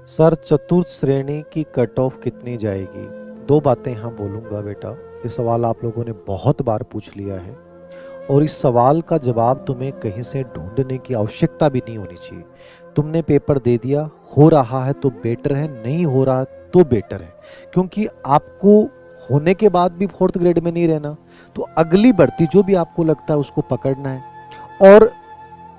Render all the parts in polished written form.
Sir चतुर्थ श्रेणी की कट ऑफ कितनी जाएगी? दो बातें यहाँ बोलूँगा बेटा। ये सवाल आप लोगों ने बहुत बार पूछ लिया है और इस सवाल का जवाब तुम्हें कहीं से ढूंढने की आवश्यकता भी नहीं होनी चाहिए। तुमने पेपर दे दिया, हो रहा है तो बेटर है, नहीं हो रहा तो बेटर है, क्योंकि आपको होने के बाद भी फोर्थ ग्रेड में नहीं रहना। तो अगली भर्ती जो भी आपको लगता है उसको पकड़ना है। और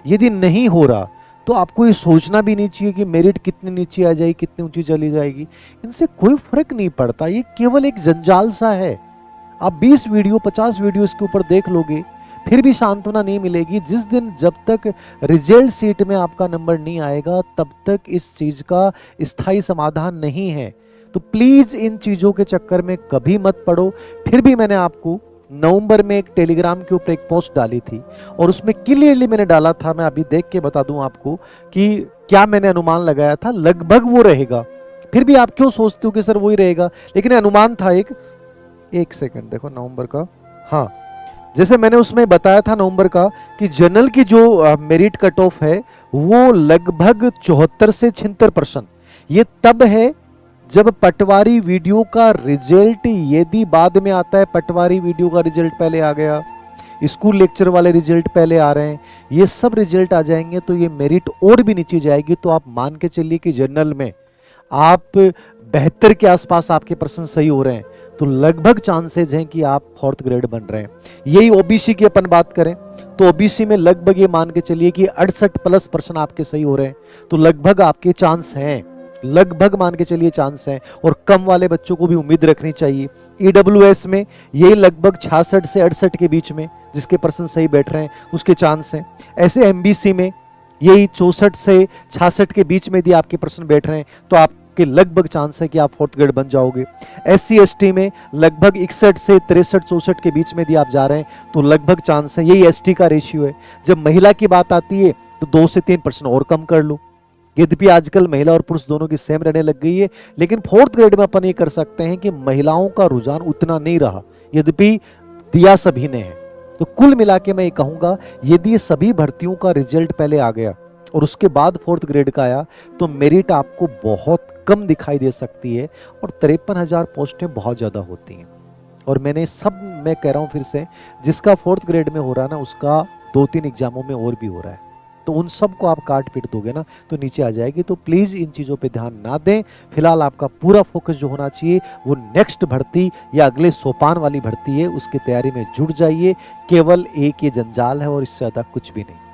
यदि नहीं हो रहा तो आपको ये सोचना भी नहीं चाहिए कि मेरिट कितनी नीचे आ जाएगी, कितनी ऊंची चली जाएगी। इनसे कोई फर्क नहीं पड़ता, ये केवल एक जंजाल सा है। आप 20 वीडियो 50 वीडियो इसके ऊपर देख लोगे फिर भी सांत्वना नहीं मिलेगी। जिस दिन जब तक रिजल्ट सीट में आपका नंबर नहीं आएगा तब तक इस चीज का स्थायी समाधान नहीं है। तो प्लीज इन चीजों के चक्कर में कभी मत पड़ो। फिर भी मैंने आपको नवंबर में एक टेलीग्राम के ऊपर एक पोस्ट डाली थी और उसमें क्लियरली मैंने डाला था, मैं अभी देख के बता दूं आपको कि क्या मैंने अनुमान लगाया था, लगभग वो रहेगा। फिर भी आप क्यों सोचते हो कि सर वही रहेगा, लेकिन अनुमान था एक सेकंड देखो नवंबर का। हाँ, जैसे मैंने उसमें बताया था नवंबर का कि जनरल की जो मेरिट कट ऑफ है वो लगभग 74 से 76%। ये तब है जब पटवारी वीडियो का रिजल्ट यदि बाद में आता है, पटवारी वीडियो का रिजल्ट पहले आ गया, स्कूल लेक्चर वाले रिजल्ट पहले आ रहे हैं, ये सब रिजल्ट आ जाएंगे तो ये मेरिट और भी नीचे जाएगी। तो आप मान के चलिए कि जनरल में आप 72 के आसपास आपके परसेंट सही हो रहे हैं तो लगभग चांसेज हैं कि आप फोर्थ ग्रेड बन रहे हैं। यही ओबीसी की अपन बात करें तो ओबीसी में लगभग ये मान के चलिए कि 68+ % आपके सही हो रहे हैं, तो लगभग आपके चांस हैं, लगभग मान के चलिए चांस है। और कम वाले बच्चों को भी उम्मीद रखनी चाहिए। ईडब्ल्यूएस में यही लगभग 66 से 68 के बीच में जिसके परसेंट सही बैठ रहे हैं उसके चांस हैं। ऐसे एमबीसी में यही 64 से 66 के बीच में यदि आपके परसेंट बैठ रहे हैं तो आपके लगभग चांस है कि आप फोर्थ ग्रेड बन जाओगे। एससी एसटी में लगभग 61 से 63 64 के बीच में यदि आप जा रहे हैं तो लगभग चांस है। यही एसटी का रेशियो है। जब महिला की बात आती है तो 2 से 3% और कम कर लो। यद्यपि आजकल महिला और पुरुष दोनों की सेम रहने लग गई है, लेकिन फोर्थ ग्रेड में अपन ये कर सकते हैं कि महिलाओं का रुझान उतना नहीं रहा, यद्यपि दिया सभी ने है। तो कुल मिला के मैं ये कहूंगा यदि सभी भर्तियों का रिजल्ट पहले आ गया और उसके बाद फोर्थ ग्रेड का आया तो मेरिट आपको बहुत कम दिखाई दे सकती है और 53,000 पोस्टें बहुत ज्यादा होती हैं। और मैं कह रहा हूं फिर से, जिसका फोर्थ ग्रेड में हो रहा है ना उसका 2-3 एग्जामों में और भी हो रहा है, तो उन सब को आप काट पीट दोगे ना तो नीचे आ जाएगी। तो प्लीज इन चीजों पे ध्यान ना दें। फिलहाल आपका पूरा फोकस जो होना चाहिए वो नेक्स्ट भर्ती या अगले सोपान वाली भर्ती है, उसकी तैयारी में जुट जाइए। केवल एक ये जंजाल है और इससे ज्यादा कुछ भी नहीं।